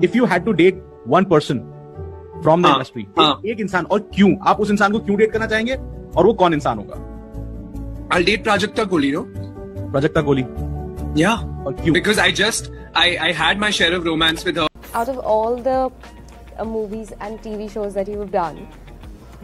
If you had to date one person from the industry, एक इंसान, और क्यों आप उस इंसान को क्यों डेट करना चाहेंगे और वो कौन इंसान होगा? I'll date Prajakta Koli, no? Prajakta Kohli. Yeah. और क्यों? Because I had my share of romance with her. Out of all the movies and TV shows that you have done,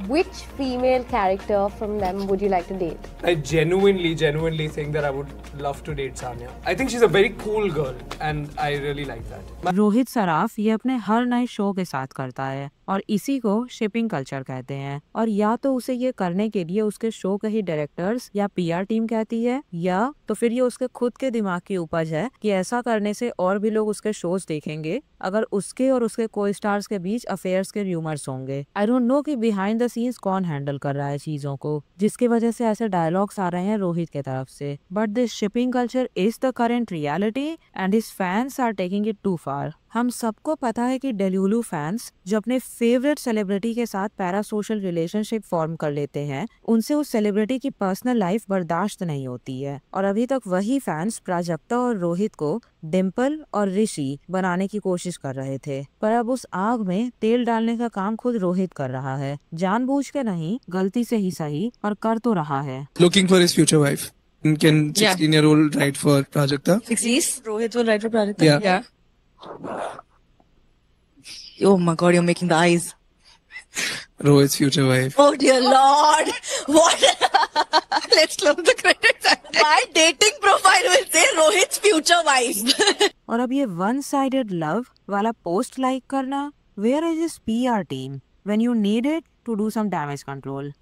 which female character from them would you like to date? I genuinely think that I would love to date Sanya. I think she's a very cool girl and I really like that. Rohit Saraf ये अपने हर नए show के साथ करता है और इसी को शिपिंग कल्चर कहते हैं। और या तो उसे ये करने के लिए उसके शो के ही डायरेक्टर्स या पीआर टीम कहती है, या तो फिर ये उसके खुद के दिमाग की उपज है कि ऐसा करने से और भी लोग उसके शोज देखेंगे अगर उसके और उसके को स्टार्स के बीच अफेयर्स के र्यूमर्स होंगे। आई डोंट नो कि बिहाइंड द सीन्स कौन हैंडल कर रहा है चीजों को, जिसकी वजह से ऐसे डायलॉग्स आ रहे हैं रोहित के तरफ से। But this shipping culture is the current reality and his fans are taking it too far. हम सबको पता है कि डेल्यूलू फैंस जो अपने फेवरेट सेलिब्रिटी के साथ पैरा सोशल रिलेशनशिप फॉर्म कर लेते हैं, उनसे उस सेलिब्रिटी की पर्सनल लाइफ बर्दाश्त नहीं होती है। और अभी तक वही फैंस प्राजक्ता और रोहित को डिम्पल और ऋषि बनाने की कोशिश कर रहे थे, पर अब उस आग में तेल डालने का काम खुद रोहित कर रहा है, जानबूझ के नहीं, गलती से ही सही, पर कर तो रहा है। Looking for his future wife. Can 16-year-old write for Prajakta? 60s? Rohit will write for Prajakta? Yeah. Oh my god, you're making the eyes. Rohit's future wife. Oh dear lord! What? Let's close the credits. My dating profile will say Rohit's future wife. और अब ये one sided love वाला post like करना, where is this PR team when you need it to do some damage control?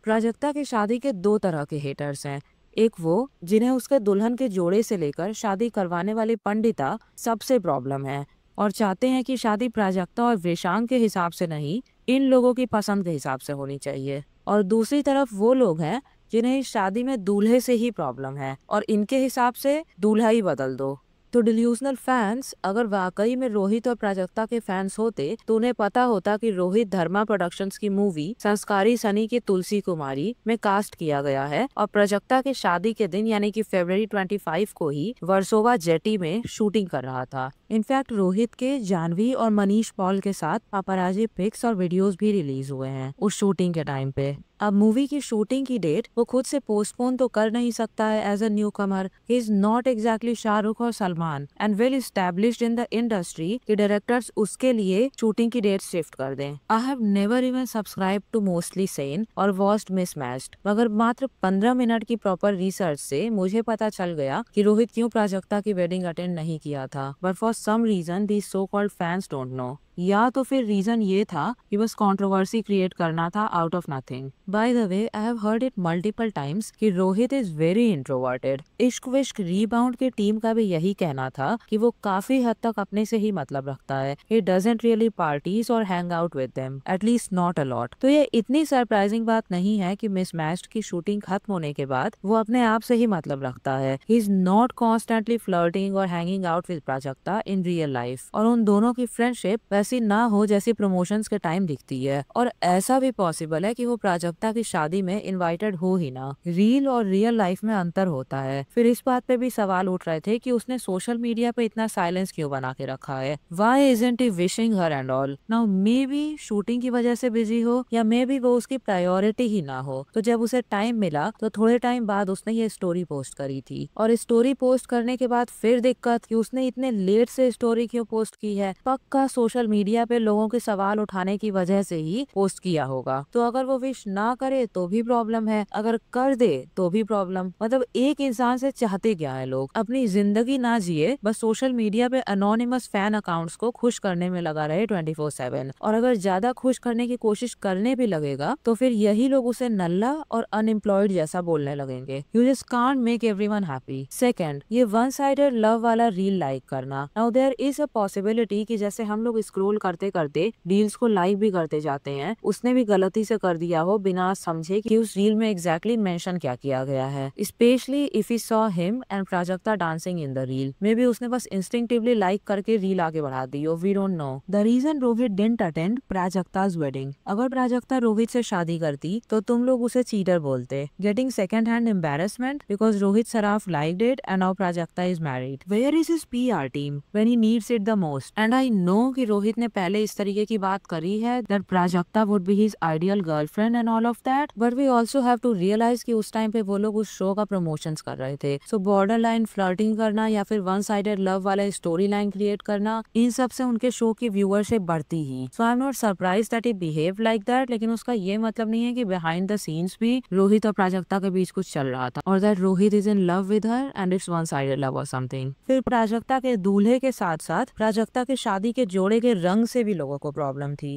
Prajakta की शादी के दो तरह के हेटर्स हैं। एक वो जिन्हें उसके दुल्हन के जोड़े से लेकर शादी करवाने वाली पंडिता सबसे प्रॉब्लम है और चाहते हैं कि शादी प्राजक्ता और वृषांक के हिसाब से नहीं, इन लोगों की पसंद के हिसाब से होनी चाहिए। और दूसरी तरफ वो लोग हैं जिन्हें इस शादी में दूल्हे से ही प्रॉब्लम है और इनके हिसाब से दूल्हा ही बदल दो। तो डिल्यूजनल फैंस अगर वाकई में रोहित और प्राजक्ता के फैंस होते तो उन्हें पता होता कि रोहित धर्मा प्रोडक्शंस की मूवी संस्कारी सनी की तुलसी कुमारी में कास्ट किया गया है और प्राजक्ता के शादी के दिन यानी कि फरवरी 25 को ही वर्सोवा जेटी में शूटिंग कर रहा था। इनफैक्ट रोहित के जानवी और मनीष पॉल के साथ पापराजी पिक्स और वीडियोस भी रिलीज हुए हैं उस शूटिंग के टाइम पे। अब मूवी की शूटिंग की डेट वो खुद से पोस्टपोन तो कर नहीं सकता है as a newcomer. He is not exactly Shahrukh और Salman and well established in the industry कि डायरेक्टर्स उसके लिए शूटिंग की डेट शिफ्ट कर दें। I have never even subscribe to Mostly Sane और वॉच्ड मिसमैच्ड, मगर मात्र 15 मिनट की प्रॉपर रिसर्च से मुझे पता चल गया कि रोहित क्यों प्राजक्ता की वेडिंग अटेंड नहीं किया था। But for some reason these so called fans don't know, या तो फिर रीजन ये था कि बस कंट्रोवर्सी क्रिएट करना था out of nothing. By the way I have heard it multiple times कि रोहित इज वेरी इंट्रोवर्टेड। इश्क विश्क रीबाउंड की टीम का भी यही कहना था कि वो काफी हद तक अपने से ही मतलब रखता है। ही डजंट रियली पार्टीज और hang out with them, at least not a lot. तो ये इतनी सरप्राइजिंग बात नहीं है कि मिसमैच्ड की शूटिंग खत्म होने के बाद वो अपने आप से ही मतलब रखता है। He is not constantly flirting और hanging out with Prajakta in real life, और उन दोनों की फ्रेंडशिप ऐसी ना हो जैसी प्रमोशंस के टाइम दिखती है। और ऐसा भी पॉसिबल है कि वो प्राजक्ता की शादी में इनवाइटेड हो ही ना। रील और रियल लाइफ में अंतर होता है। फिर इस बात पे भी सवाल उठ रहे थे कि उसने सोशल मीडिया पे इतना साइलेंस क्यों बना के रखा है। Why isn't he wishing her and all? Now may be shooting की वजह से बिजी हो या मे बी वो उसकी प्रायोरिटी ही ना हो। तो जब उसे टाइम मिला तो थोड़े टाइम बाद उसने ये स्टोरी पोस्ट करी थी, और स्टोरी पोस्ट करने के बाद फिर दिक्कत कि उसने इतने लेट से स्टोरी क्यों पोस्ट की है। पक्का सोशल मीडिया पे लोगों के सवाल उठाने की वजह से ही पोस्ट किया होगा। तो अगर वो विश ना करे तो भी प्रॉब्लम है, अगर कर दे तो भी प्रॉब्लम। मतलब एक इंसान से चाहते क्या है लोग? अपनी जिंदगी ना जिए, बस सोशल मीडिया पे अनोनिमस फैन अकाउंट्स को खुश करने में लगा रहे 24/7। और अगर ज्यादा खुश करने की कोशिश करने भी लगेगा तो फिर यही लोग उसे नल्ला और अनएम्प्लॉयड जैसा बोलने लगेंगे। You just can't make everyone happy. Second, ये वन साइडेड लव वाला रील लाइक करना। Now there is a possibility कि जैसे हम लोग स्क्रोल स्क्रॉल करते करते रील्स को लाइक भी करते जाते हैं, उसने भी गलती से कर दिया हो बिना समझे कि उस रील में एग्जैक्टली मेंशन क्या किया गया है। Specially if he saw him and Prajakta dancing in the reel, may be उसने बस इंस्टिंक्टिवली लाइक करके रील आगे बढ़ा दी हो, we don't know. The reason Rohit didn't attend Prajakta's wedding, अगर प्राजक्ता रोहित से शादी करती तो तुम लोग उसे चीटर बोलते। Getting second hand embarrassment because Rohit Saraf liked it and now Prajakta is married. Where is his PR team when he needs it the most? And I know कि रोहित ने पहले इस तरीके की बात करी है that Prajakta would be his ideal girlfriend and all of that, but we also have to realise कि उस टाइम पे वो लोग उस शो का प्रमोशंस कर रहे थे। सो बॉर्डर लाइन फ्लर्टिंग करना या फिर वन साइडेड लव वाला स्टोरी लाइन क्रिएट करना, इन सब से उनके शो की व्यूअरशिप बढ़ती ही। So I am not surprise that he behave like that, लेकिन उसका ये मतलब नहीं है कि बिहाइंड द सीन्स भी रोहित और प्राजक्ता के बीच कुछ चल रहा था और that Rohit is in love with her and it's one sided love और समथिंग। फिर प्राजक्ता के दूल्हे के साथ साथ प्राजक्ता के शादी के जोड़े के रंग से भी लोगों को प्रॉब्लम थी।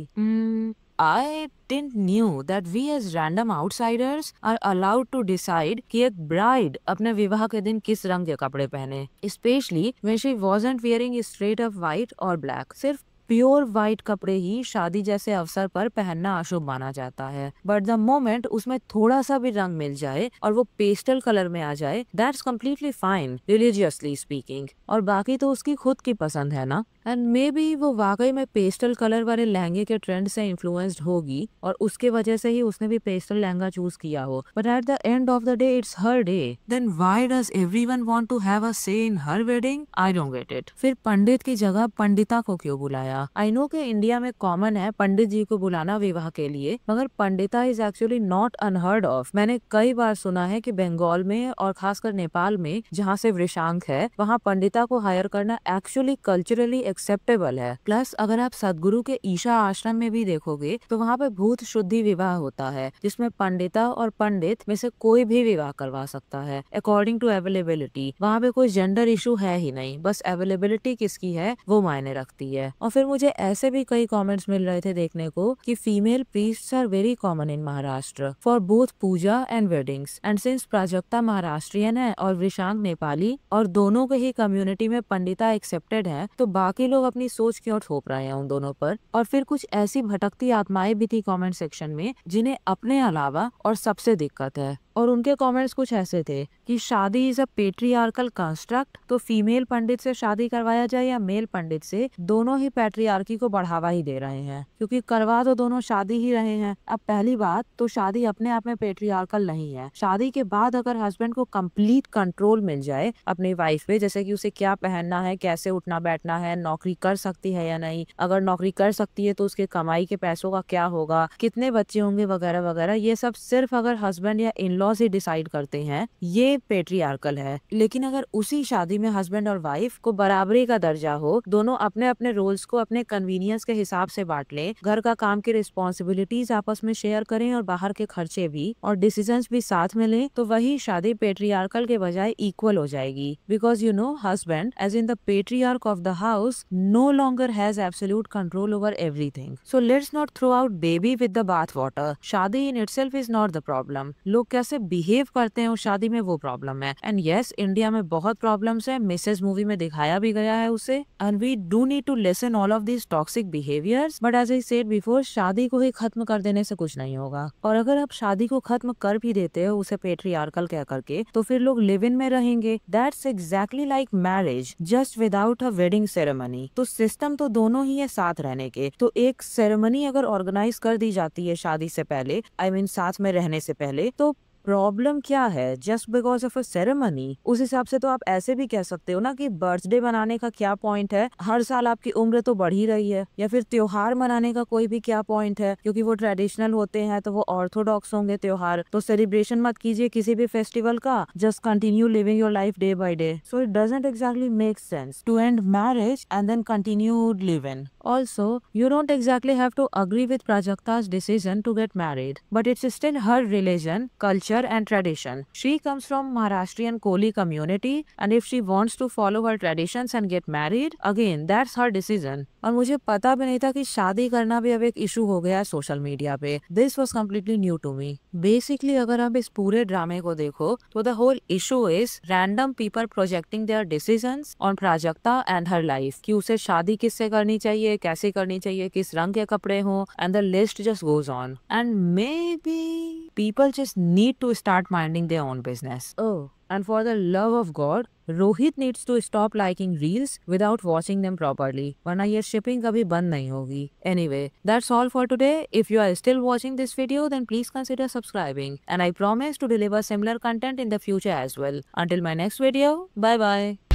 I didn't knew that we as random outsiders are allowed to decide कि एक bride अपने विवाह के दिन किस रंग के कपड़े पहने, especially when she wasn't wearing straight up white or black। सिर्फ प्योर व्हाइट कपड़े ही शादी जैसे अवसर पर पहनना अशुभ माना जाता है, बट द मोमेंट उसमें थोड़ा सा भी रंग मिल जाए और वो पेस्टल कलर में आ जाए, that's completely fine religiously speaking. और बाकी तो उसकी खुद की पसंद है ना, एंड मे बी वो वाकई में पेस्टल कलर वाले लहंगे के ट्रेंड से इन्फ्लुएंस्ड होगी और उसके वजह से ही उसने भी पेस्टल लहंगा चूज किया हो, but at the end of the day it's her day, then why does everyone want to have a say in her wedding? I don't get it. फिर पंडित की जगह पंडिता को क्यों बुलाया? आई नो कि इंडिया में कॉमन है पंडित जी को बुलाना विवाह के लिए, मगर Pandita is actually not unheard of. मैंने कई बार सुना है कि बंगाल में और खासकर नेपाल में जहाँ से वृषांक है, वहाँ पंडिता को हायर करना एक्चुअली कल्चरली एक्सेप्टेबल है। प्लस अगर आप सदगुरु के ईशा आश्रम में भी देखोगे तो वहाँ पे भूत शुद्धि विवाह होता है, जिसमें पंडिता और पंडित में से कोई भी विवाह करवा सकता है अकॉर्डिंग टू अवेलेबिलिटी। वहाँ पे कोई जेंडर इशू है ही नहीं, बस अवेलेबिलिटी किसकी है वो मायने रखती है। और फिर मुझे ऐसे भी कई कमेंट्स मिल रहे थे देखने को कि female priests are very common in Maharashtra for both puja and weddings, and since Prajakta Maharashtrian है और वृषांक नेपाली और दोनों के ही कम्युनिटी में पंडिता एक्सेप्टेड है, तो बाकी लोग अपनी सोच क्यों थोप रहे हैं उन दोनों पर। और फिर कुछ ऐसी भटकती आत्माएं भी थी कमेंट सेक्शन में जिन्हें अपने अलावा और सबसे दिक्कत है, और उनके कमेंट्स कुछ ऐसे थे कि शादी इज अ पेट्रियार्कल कंस्ट्रक्ट, तो फीमेल पंडित से शादी करवाया जाए या मेल पंडित से, दोनों ही पैट्रियार्की को बढ़ावा ही दे रहे हैं, क्योंकि करवा तो दोनों शादी ही रहे हैं। अब पहली बात तो शादी अपने आप में पेट्रियार्कल नहीं है। शादी के बाद अगर हस्बैंड को कंप्लीट कंट्रोल मिल जाए अपनी वाइफ पे, जैसे कि उसे क्या पहनना है, कैसे उठना बैठना है, नौकरी कर सकती है या नहीं, अगर नौकरी कर सकती है तो उसके कमाई के पैसों का क्या होगा, कितने बच्चे होंगे वगैरह वगैरह, ये सब सिर्फ अगर हस्बैंड या इन लॉज ही डिसाइड करते हैं, ये पेट्रियार्कल है। लेकिन अगर उसी शादी में हस्बैंड और वाइफ को बराबरी का दर्जा हो, दोनों अपने अपने रोल्स को अपने कन्वीनियंस के हिसाब से बांट लें, घर का काम की रिस्पॉन्सिबिलिटीज आपस में शेयर करें और बाहर के खर्चे भी और डिसीजंस भी साथ में लें, तो वही शादी पेट्रियार्कल के बजाय इक्वल हो जाएगी। Because you know husband as in the patriarch of the house no longer has absolute control over everything. So let's not throw out baby with the bath water. शादी in itself is not the problem, लोग कैसे behave करते हैं उस शादी में वो problem है। एंड यस, इंडिया में बहुत प्रॉब्लम्स है, मिसेज मूवी में दिखाया भी गया है उसे, and we do need to lesson all of this toxic behaviours, but as I said before, शादी को ही खत्म कर देने से कुछ नहीं होगा। और अगर आप शादी को खत्म कर भी देते हो उसे पेट्रियार्कल कह करके, तो फिर लोग लिव इन में रहेंगे। That's exactly like marriage just without a wedding ceremony. तो सिस्टम तो दोनों ही है साथ रहने के, तो एक सेरेमनी अगर ऑर्गेनाइज कर दी जाती है शादी से पहले, आई मीन साथ में रहने से पहले, तो प्रॉब्लम क्या है? Just because of a ceremony. उस हिसाब से तो आप ऐसे भी कह सकते हो ना कि बर्थडे मनाने का क्या पॉइंट है, हर साल आपकी उम्र तो बढ़ ही रही है, या फिर त्योहार मनाने का कोई भी क्या पॉइंट है, क्योंकि वो ट्रेडिशनल होते हैं तो वो ऑर्थोडॉक्स होंगे त्योहार, तो सेलिब्रेशन मत कीजिए किसी भी फेस्टिवल का, just continue living your life day by day. So it doesn't exactly make sense to end marriage and then continue live in. Also, you don't exactly have to agree with Prajakta's decision to get married, but it's still her religion, culture and tradition. She comes from Maharashtrian Koli community, and if she wants to follow her traditions and get married, again, that's her decision. और मुझे पता भी नहीं था कि शादी करना भी अब एक इशू हो गया है सोशल मीडिया पे। This was completely new to me. Basically अगर आप इस पूरे ड्रामे को देखो तो the whole issue is random people projecting their decisions on Prajakta and her life, कि उसे शादी किससे करनी चाहिए, कैसे करनी चाहिए, किस रंग के कपड़े हों, and the list just goes on. And maybe people just need to start minding their own business. Oh, and for the love of God, Rohit needs to stop liking reels without watching them properly, वरना ये shipping कभी बंद नहीं होगी। Anyway, that's all for today. If you are still watching this video, then please consider subscribing, and I promise to deliver similar content in the future as well. Until my next video, bye bye.